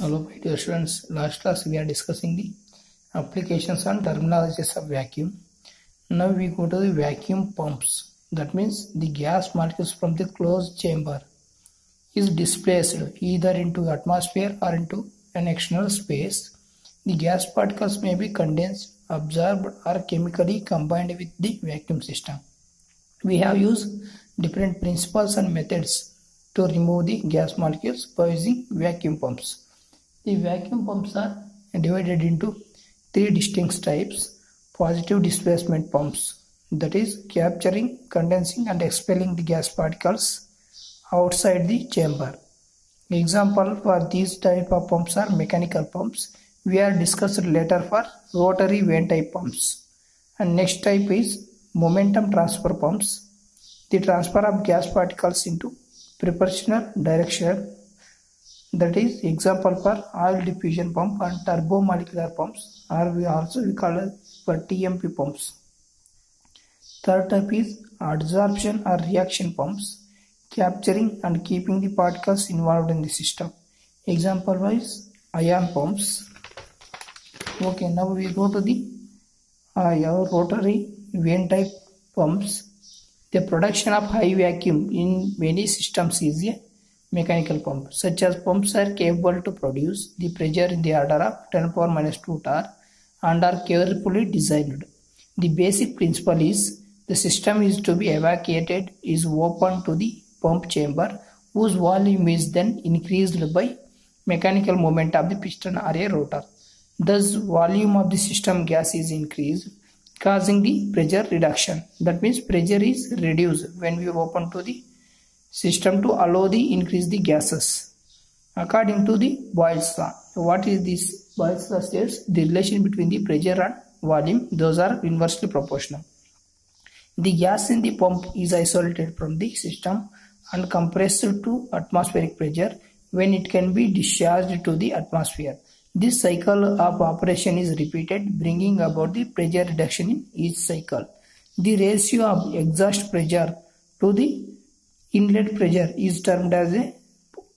Hello, my dear students. Last class we are discussing the applications and terminologies of vacuum. Now we go to the vacuum pumps. That means the gas molecules from the closed chamber is displaced either into atmosphere or into an external space. The gas particles may be condensed, absorbed or chemically combined with the vacuum system. We have used different principles and methods to remove the gas molecules by using vacuum pumps. The vacuum pumps are divided into three distinct types. Positive displacement pumps, that is capturing, condensing and expelling the gas particles outside the chamber. Example for these type of pumps are mechanical pumps. We are discussed later for rotary vane type pumps. And next type is momentum transfer pumps. The transfer of gas particles into proportional direction. That is example for oil diffusion pump and turbomolecular pumps, or we call it for TMP pumps. Third type is adsorption or reaction pumps, capturing and keeping the particles involved in the system. Example is ion pumps. Okay, now we go to the rotary vane type pumps. The production of high vacuum in many systems is a mechanical pump. Such as pumps are capable to produce the pressure in the order of 10 power minus 2 torr and are carefully designed. The basic principle is the system is to be evacuated is open to the pump chamber, whose volume is then increased by mechanical movement of the piston or a rotor. Thus volume of the system gas is increased, causing the pressure reduction. That means pressure is reduced when we open to the system to allow the increase the gases. According to the Boyle's law, what is this? Boyle's law states the relation between the pressure and volume, those are inversely proportional. The gas in the pump is isolated from the system and compressed to atmospheric pressure when it can be discharged to the atmosphere. This cycle of operation is repeated, bringing about the pressure reduction in each cycle. The ratio of exhaust pressure to the inlet pressure is termed as a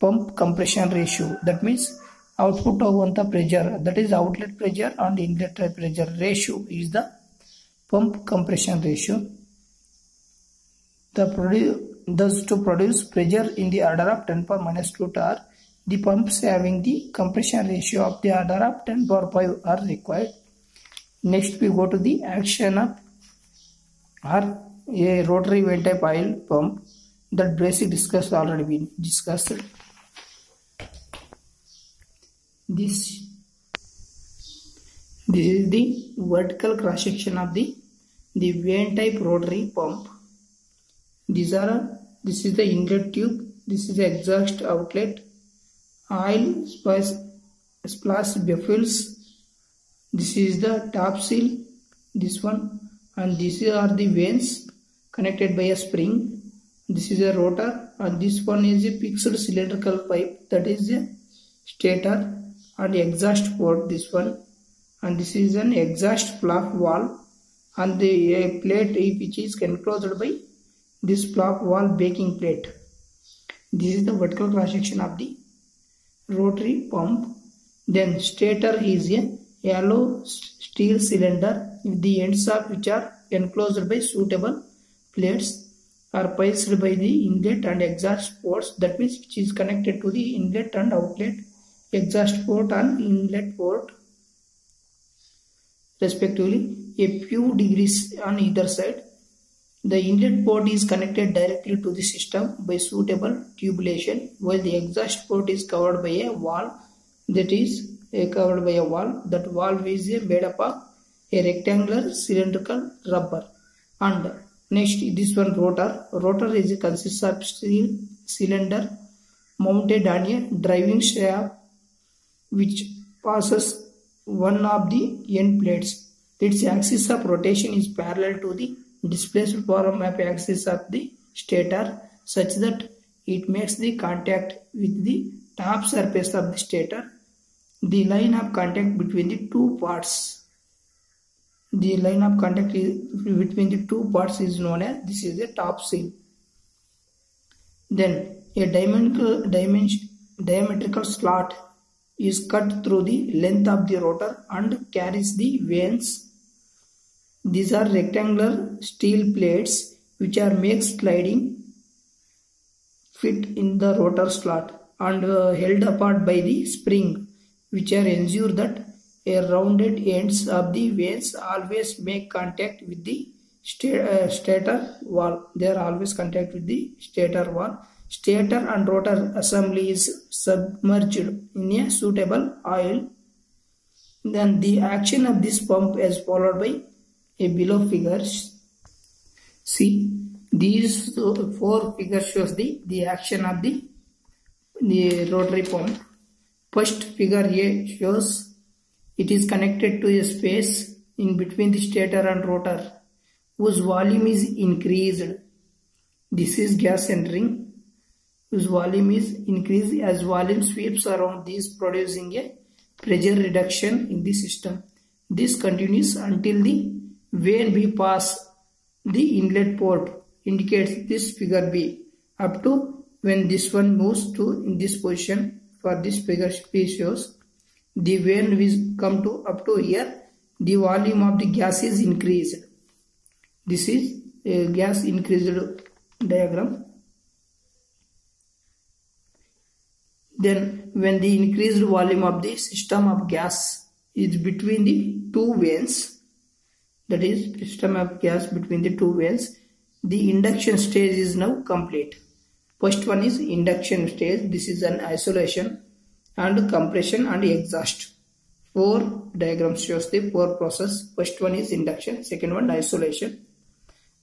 pump compression ratio. That means output of pressure, that is outlet pressure and inlet pressure ratio is the pump compression ratio. Thus to produce pressure in the order of 10 power minus 2 torr, the pumps having the compression ratio of the order of 10 power 5 are required. Next we go to the action of a rotary vane type oil pump. That basic discussed already been discussed. This is the vertical cross section of the vane type rotary pump. This is the inlet tube, this is the exhaust outlet, oil splash baffles, this is the top seal, this one, and these are the vanes connected by a spring. This is a rotor and this one is a fixed cylindrical pipe, that is a stator, and exhaust port, this one, and this is an exhaust flap valve and the plate which is enclosed by this flap valve backing plate. This is the vertical cross section of the rotary pump. Then stator is a yellow steel cylinder with the ends of which are enclosed by suitable plates are placed by the inlet and exhaust ports, that means which is connected to the inlet and outlet, exhaust port and inlet port respectively, a few degrees on either side. The inlet port is connected directly to the system by suitable tubulation, while the exhaust port is covered by a valve. That valve is made up of a rectangular cylindrical rubber. And next, this one rotor. Rotor consists of steel cylinder mounted on a driving shaft which passes one of the end plates. Its axis of rotation is parallel to the displaced form of axis of the stator, such that it makes the contact with the top surface of the stator. The line of contact between the two parts. Between the two parts is known as, this is a top seal. Then a diametrical slot is cut through the length of the rotor and carries the vanes. These are rectangular steel plates which are made sliding fit in the rotor slot and held apart by the spring, which are ensure that a rounded ends of the vanes always make contact with the stator wall. They are always contact with the stator wall. Stator and rotor assembly is submerged in a suitable oil. Then the action of this pump is followed by a below figures. See, these 4 figures shows the action of the rotary pump. First figure A shows it is connected to a space in between the stator and rotor whose volume is increased. This is gas entering, whose volume is increased as volume sweeps around these, producing a pressure reduction in the system. This continues until the vane B pass the inlet port, indicates this figure B, up to when this one moves to in this position. For this figure B shows the vane will come to up to here, the volume of the gas is increased. This is a gas increased diagram. Then when the increased volume of the system of gas is between the 2 vanes, that is system of gas between the 2 vanes, the induction stage is now complete. First one is induction stage. This is an isolation and compression and exhaust. 4 diagrams shows the 4 process. First one is induction, second one isolation.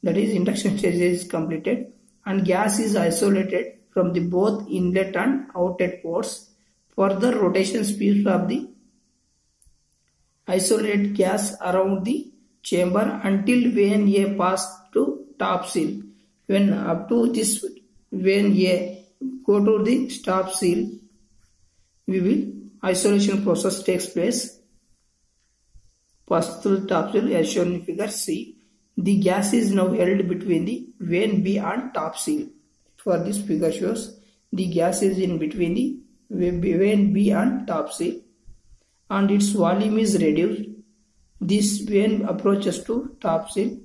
That is induction stage is completed and gas is isolated from the both inlet and outlet ports. Further rotation speeds of the isolate gas around the chamber until vane A pass to top seal. When up to this vane A go to the top seal, isolation process takes place. Pass through the top seal as shown in figure C. The gas is now held between the vane B and top seal. For this figure shows the gas is in between the vane B and top seal and its volume is reduced. This vane approaches to top seal.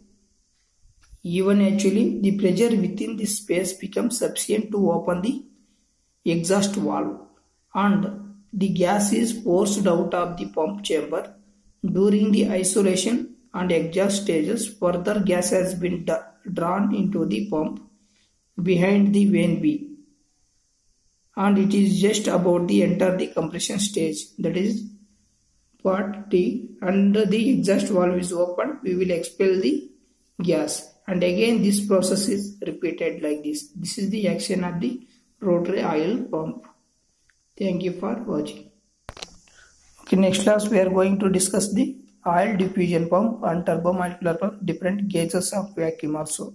Eventually, the pressure within this space becomes sufficient to open the exhaust valve and the gas is forced out of the pump chamber. During the isolation and exhaust stages, further gas has been drawn into the pump behind the vane B and it is just about to enter the compression stage, that is part T. Under the exhaust valve is opened, we will expel the gas and again this process is repeated like this. This is the action of the rotary oil pump. Thank you for watching. Okay, next class we are going to discuss the oil diffusion pump and turbomolecular pump, different gauges of vacuum also.